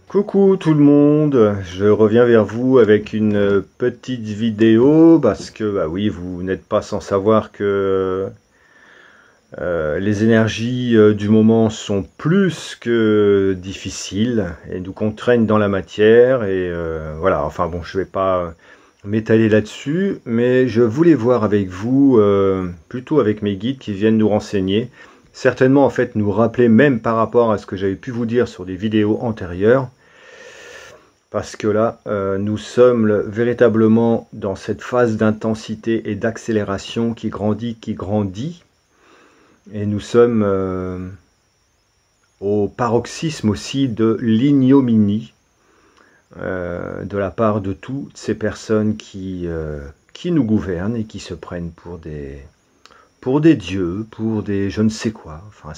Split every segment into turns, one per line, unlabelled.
Coucou tout le monde, je reviens vers vous avec une petite vidéo parce que bah oui, vous n'êtes pas sans savoir que les énergies du moment sont plus que difficiles et nous contraignent dans la matière et voilà, enfin bon, je vais pas m'étaler là-dessus, mais je voulais voir avec vous, plutôt avec mes guides qui viennent nous renseigner, certainement en fait nous rappeler même par rapport à ce que j'avais pu vous dire sur des vidéos antérieures. Parce que là, nous sommes véritablement dans cette phase d'intensité et d'accélération qui grandit. Et nous sommes au paroxysme aussi de l'ignominie de la part de toutes ces personnes qui nous gouvernent et qui se prennent pour des dieux, pour des je ne sais quoi. Enfin,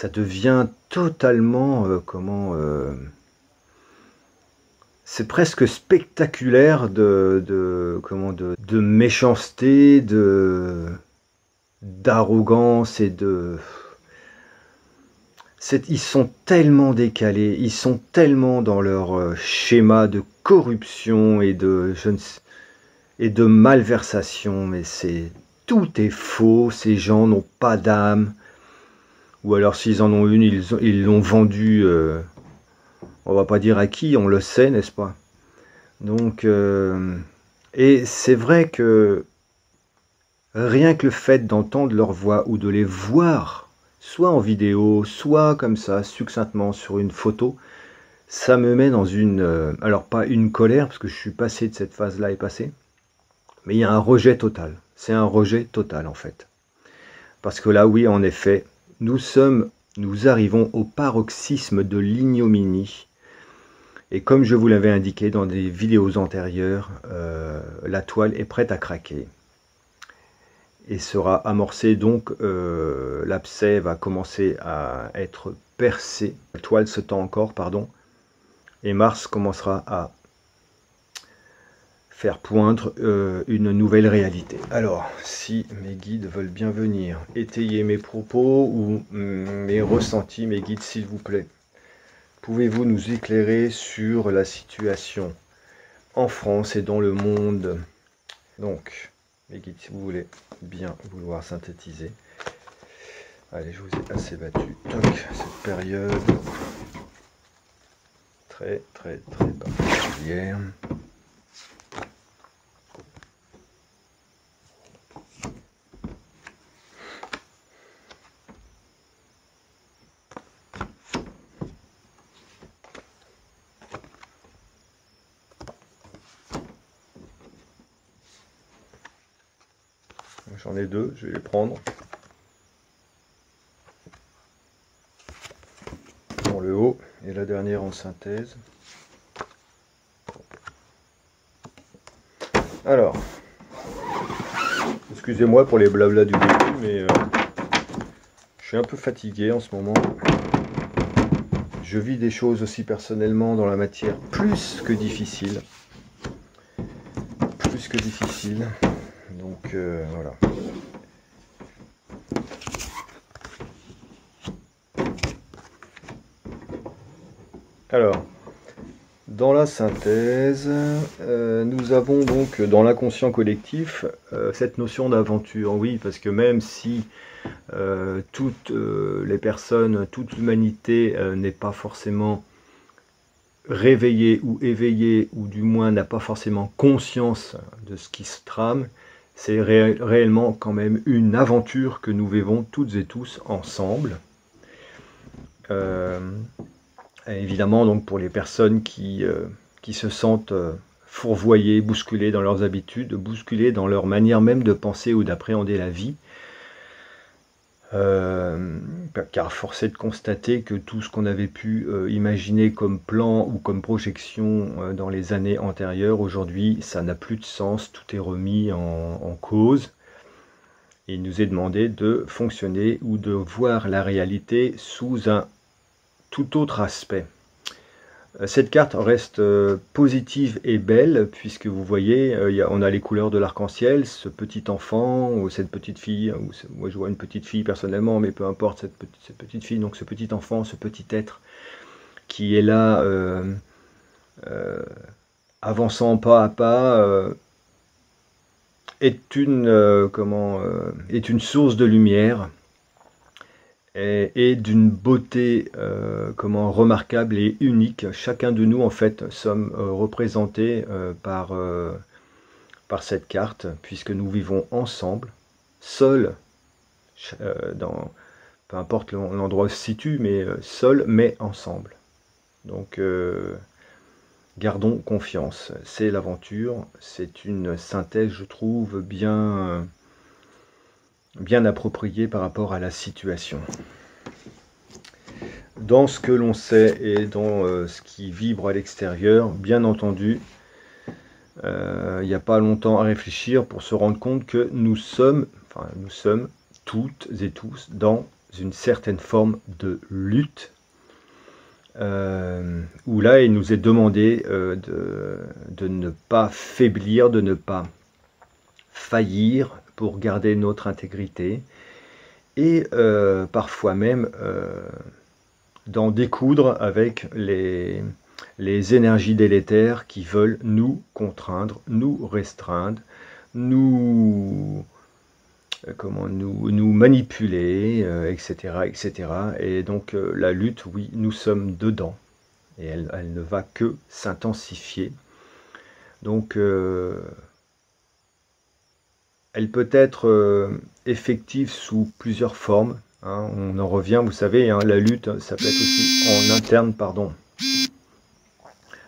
ça devient totalement, c'est presque spectaculaire de méchanceté, d'arrogance et ils sont tellement décalés, ils sont tellement dans leur schéma de corruption et de malversation, mais tout est faux, ces gens n'ont pas d'âme. Ou alors s'ils en ont une, ils l'ont vendue, on va pas dire à qui, on le sait, n'est-ce pas? Donc, et c'est vrai que rien que le fait d'entendre leur voix ou de les voir, soit en vidéo, soit comme ça, succinctement sur une photo, ça me met dans alors pas une colère, parce que je suis passé de cette phase-là et passé, mais il y a un rejet total. C'est un rejet total en fait. Parce que là, oui, en effet, nous arrivons au paroxysme de l'ignominie. Et comme je vous l'avais indiqué dans des vidéos antérieures, la toile est prête à craquer. Et sera amorcée, donc l'abcès va commencer à être percé. La toile se tend encore, pardon. Et Mars commencera à faire poindre une nouvelle réalité. Alors, si mes guides veulent bien venir étayer mes propos ou mes ressentis, mes guides, s'il vous plaît, pouvez-vous nous éclairer sur la situation en France et dans le monde? Donc, mes guides, si vous voulez bien vouloir synthétiser. Allez, je vous ai assez battu. Donc, cette période très particulière. J'en ai deux, je vais les prendre. Dans le haut et la dernière en synthèse. Alors, excusez-moi pour les blablas du début, mais je suis un peu fatigué en ce moment. Je vis des choses aussi personnellement dans la matière plus que difficiles. Donc voilà. Alors, dans la synthèse, nous avons donc dans l'inconscient collectif cette notion d'aventure. Oui, parce que même si toutes les personnes, toute l'humanité n'est pas forcément réveillée ou éveillée, ou du moins n'a pas forcément conscience de ce qui se trame, c'est réellement quand même une aventure que nous vivons toutes et tous ensemble. Évidemment, donc pour les personnes qui se sentent fourvoyées, bousculées dans leurs habitudes, bousculées dans leur manière même de penser ou d'appréhender la vie, car force est de constater que tout ce qu'on avait pu imaginer comme plan ou comme projection dans les années antérieures, aujourd'hui ça n'a plus de sens, tout est remis en cause. Et il nous est demandé de fonctionner ou de voir la réalité sous un tout autre aspect. Cette carte reste positive et belle, puisque vous voyez, on a les couleurs de l'arc-en-ciel, ce petit enfant, ou cette petite fille, moi je vois une petite fille personnellement, mais peu importe cette petite fille, donc ce petit enfant, ce petit être qui est là, avançant pas à pas, est une source de lumière, et d'une beauté remarquable et unique. Chacun de nous en fait sommes représentés par cette carte, puisque nous vivons ensemble, seuls, peu importe l'endroit où se situe, mais seuls mais ensemble. Donc gardons confiance, c'est l'aventure, c'est une synthèse, je trouve, bien appropriée par rapport à la situation. Dans ce que l'on sait et dans ce qui vibre à l'extérieur, bien entendu, il n'y a pas longtemps à réfléchir pour se rendre compte que nous sommes toutes et tous dans une certaine forme de lutte, où là il nous est demandé de ne pas faiblir, de ne pas faillir pour garder notre intégrité, et parfois même d'en découdre avec les énergies délétères qui veulent nous contraindre, nous restreindre, nous manipuler, etc., etc. Et donc la lutte, oui, nous sommes dedans, et elle ne va que s'intensifier. Donc elle peut être effective sous plusieurs formes, hein. On en revient, vous savez, hein, la lutte, ça peut être aussi en interne,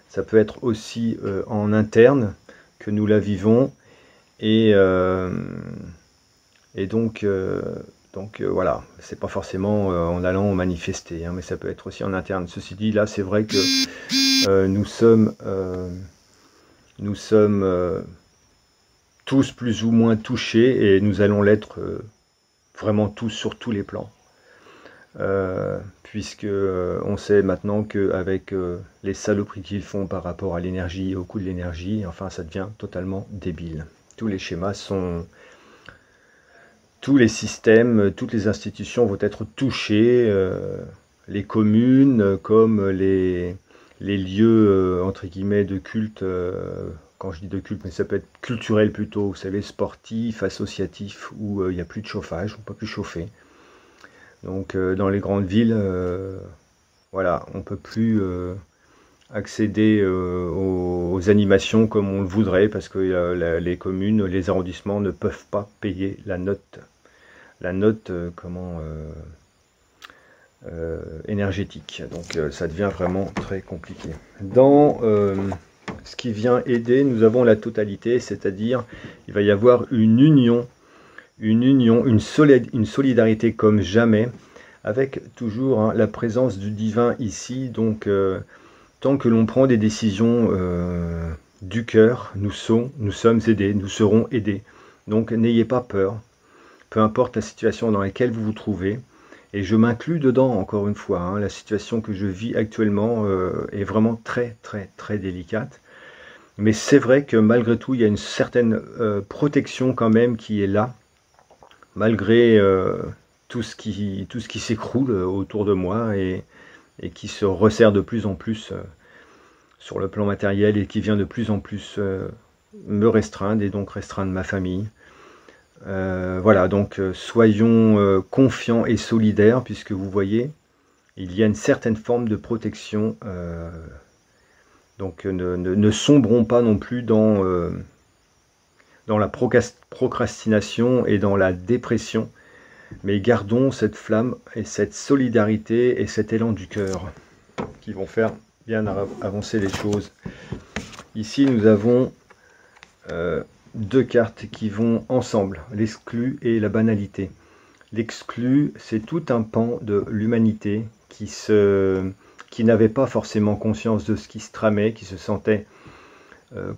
ça peut être aussi en interne que nous la vivons, et donc voilà, c'est pas forcément en allant manifester, hein, mais ça peut être aussi en interne. Ceci dit, là c'est vrai que nous sommes tous plus ou moins touchés, et nous allons l'être vraiment tous sur tous les plans, puisque on sait maintenant qu'avec les saloperies qu'ils font par rapport à l'énergie, au coût de l'énergie, enfin ça devient totalement débile. Tous les schémas sont... Tous les systèmes, toutes les institutions vont être touchées, les communes comme les lieux entre guillemets de culte, quand je dis de culte, mais ça peut être culturel plutôt, vous savez, sportif, associatif, où il n'y a plus de chauffage, on ne peut plus chauffer. Donc dans les grandes villes, voilà, on ne peut plus accéder aux animations comme on le voudrait, parce que les communes, les arrondissements ne peuvent pas payer la note énergétique. Donc ça devient vraiment très compliqué. Dans ce qui vient aider, nous avons la totalité, c'est-à-dire il va y avoir une union, une solidarité comme jamais, avec toujours, hein, la présence du divin ici. Donc tant que l'on prend des décisions du cœur, nous sommes aidés, nous serons aidés. Donc n'ayez pas peur, peu importe la situation dans laquelle vous vous trouvez, et je m'inclus dedans encore une fois, hein. La situation que je vis actuellement est vraiment très très très délicate, mais c'est vrai que malgré tout il y a une certaine protection quand même qui est là, malgré tout ce qui s'écroule autour de moi, et qui se resserre de plus en plus sur le plan matériel, et qui vient de plus en plus me restreindre, et donc restreindre ma famille. Voilà, donc soyons confiants et solidaires, puisque vous voyez, il y a une certaine forme de protection. Donc ne sombrons pas non plus dans la procrastination et dans la dépression, mais gardons cette flamme et cette solidarité et cet élan du cœur qui vont faire bien avancer les choses. Ici nous avons deux cartes qui vont ensemble, l'exclu et la banalité. L'exclu, c'est tout un pan de l'humanité qui n'avait pas forcément conscience de ce qui se tramait, qui se sentait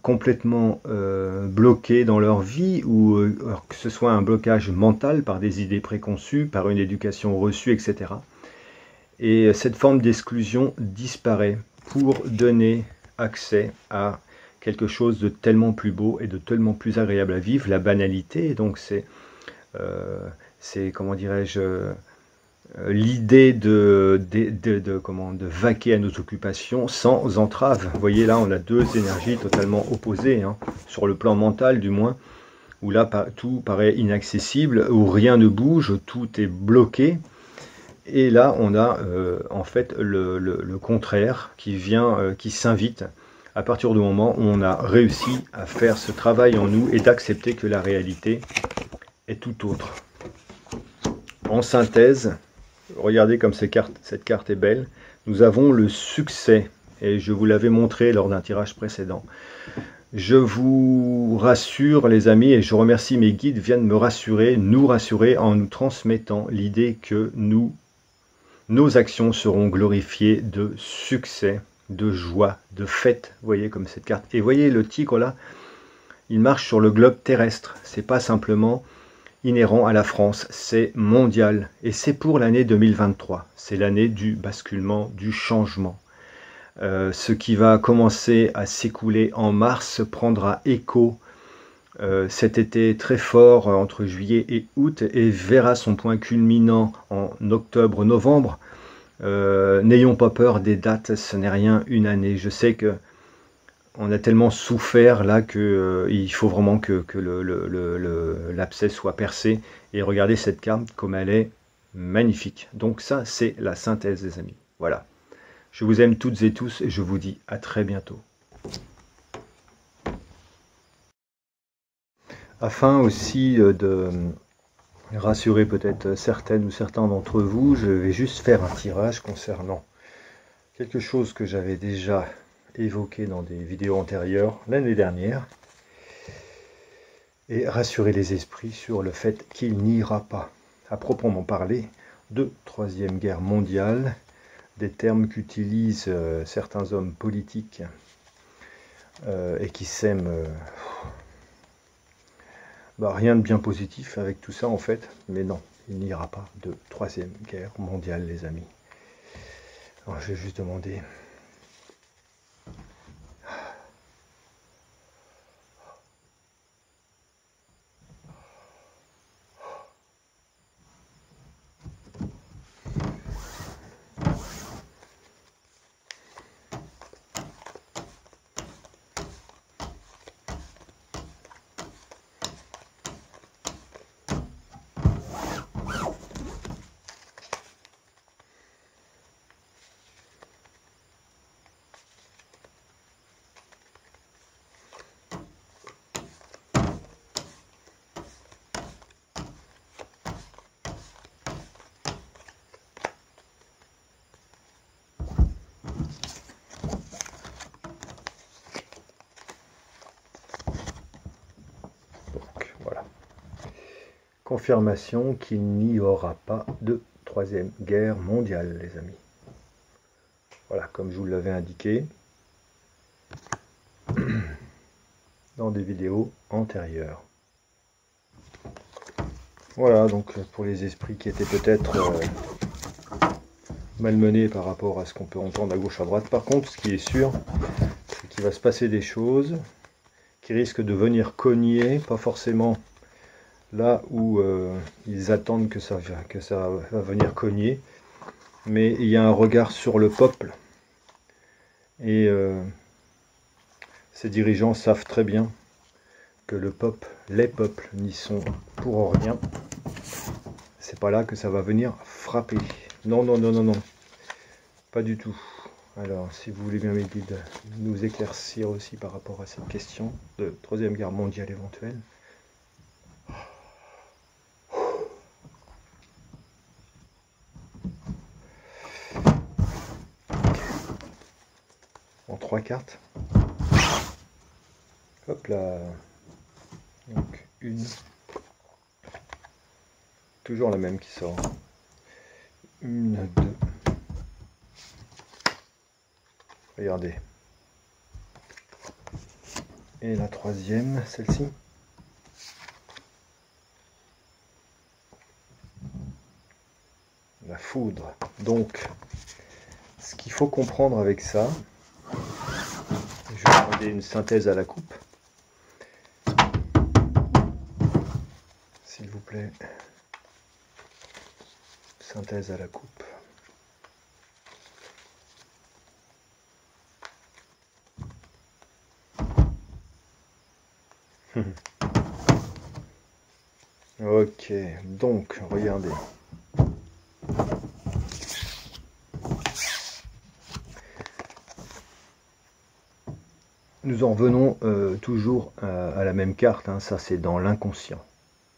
complètement bloqués dans leur vie, ou que ce soit un blocage mental par des idées préconçues, par une éducation reçue, etc. Et cette forme d'exclusion disparaît pour donner accès à quelque chose de tellement plus beau et de tellement plus agréable à vivre, la banalité. Donc c'est comment dirais-je, l'idée de vaquer à nos occupations sans entrave. Vous voyez là, on a deux énergies totalement opposées, hein, sur le plan mental du moins, où là tout paraît inaccessible, où rien ne bouge, tout est bloqué. Et là, on a en fait le contraire qui vient, qui s'invite à partir du moment où on a réussi à faire ce travail en nous et d'accepter que la réalité est tout autre. En synthèse, regardez comme cette carte est belle. Nous avons le succès, et je vous l'avais montré lors d'un tirage précédent. Je vous rassure les amis, et je remercie mes guides, viennent me rassurer, nous rassurer en nous transmettant l'idée que nos actions seront glorifiées de succès, de joie, de fête. Vous voyez comme cette carte. Et voyez le tigre là, il marche sur le globe terrestre. C'est pas simplement inhérent à la France, c'est mondial. Et c'est pour l'année 2023. C'est l'année du basculement, du changement. Ce qui va commencer à s'écouler en mars prendra écho cet été très fort entre juillet et août et verra son point culminant en octobre-novembre. N'ayons pas peur des dates, ce n'est rien une année. Je sais que on a tellement souffert là que il faut vraiment que l'abcès soit percé. Et regardez cette carte comme elle est magnifique. Donc ça, c'est la synthèse des amis. Voilà. Je vous aime toutes et tous et je vous dis à très bientôt. Afin aussi de rassurer peut-être certaines ou certains d'entre vous, je vais juste faire un tirage concernant quelque chose que j'avais déjà évoqué dans des vidéos antérieures l'année dernière et rassurer les esprits sur le fait qu'il n'y aura pas, à proprement parler, de troisième guerre mondiale, des termes qu'utilisent certains hommes politiques et qui sèment rien de bien positif avec tout ça en fait, mais non, il n'y aura pas de troisième guerre mondiale les amis. Alors je vais juste demander... Confirmation qu'il n'y aura pas de troisième guerre mondiale, les amis. Voilà, comme je vous l'avais indiqué dans des vidéos antérieures. Voilà, donc pour les esprits qui étaient peut-être malmenés par rapport à ce qu'on peut entendre à gauche à droite. Par contre, ce qui est sûr, c'est qu'il va se passer des choses qui risquent de venir cogner, pas forcément là où ils attendent que ça va venir cogner, mais il y a un regard sur le peuple et ces dirigeants savent très bien que le peuple, les peuples n'y sont pour rien. C'est pas là que ça va venir frapper. Non, non, non, non, non, pas du tout. Alors, si vous voulez bien mes guides, nous éclaircir aussi par rapport à cette question de troisième guerre mondiale éventuelle. En 3 cartes. Hop là. Donc une. Toujours la même qui sort. Une, deux. Regardez. Et la troisième, celle-ci. La foudre. Donc, ce qu'il faut comprendre avec ça, Je vais demander une synthèse à la coupe. S'il vous plaît. Synthèse à la coupe. Ok, donc regardez. Nous en revenons toujours à la même carte, hein. Ça c'est dans l'inconscient.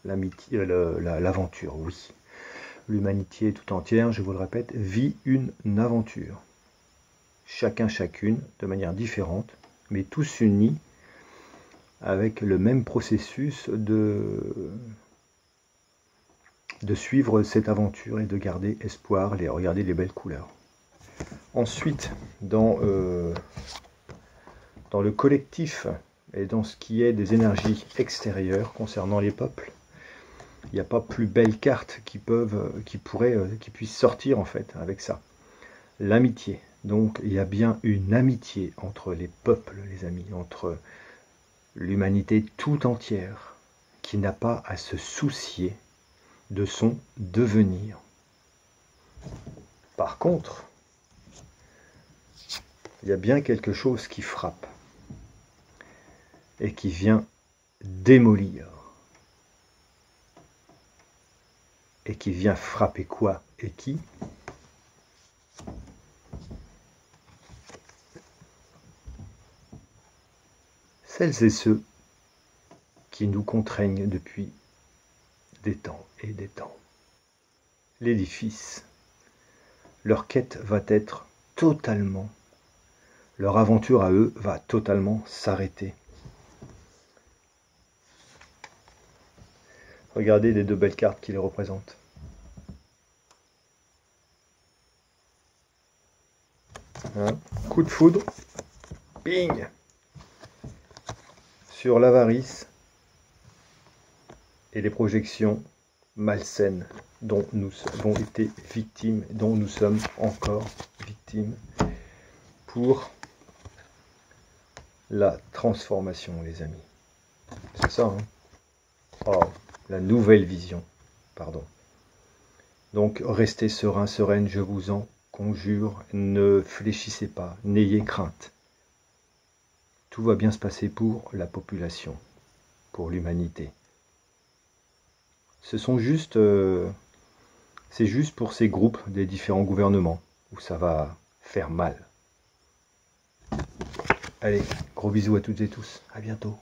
L'aventure, oui. L'humanité tout entière, je vous le répète, vit une aventure. Chacun, chacune, de manière différente, mais tous unis avec le même processus de suivre cette aventure et de garder espoir, regarder les belles couleurs. Ensuite, dans le collectif et dans ce qui est des énergies extérieures concernant les peuples, il n'y a pas plus belle carte qui puisse sortir en fait avec ça. L'amitié. Donc il y a bien une amitié entre les peuples, les amis, entre l'humanité tout entière, qui n'a pas à se soucier de son devenir. Par contre, il y a bien quelque chose qui frappe et qui vient démolir. Et qui vient frapper quoi et qui? Celles et ceux qui nous contraignent depuis des temps et des temps. L'édifice, leur quête va être totalement, leur aventure à eux va totalement s'arrêter. Regardez les deux belles cartes qui les représentent. Hein, coup de foudre, bing, sur l'avarice et les projections malsaines dont nous avons été victimes, dont nous sommes encore victimes pour la transformation, les amis. C'est ça, hein? Oh, la nouvelle vision, pardon. Donc, restez serein, sereine, je vous en conjure, ne fléchissez pas, n'ayez crainte. Tout va bien se passer pour la population, pour l'humanité. C'est juste pour ces groupes des différents gouvernements où ça va faire mal. Allez, gros bisous à toutes et tous, à bientôt.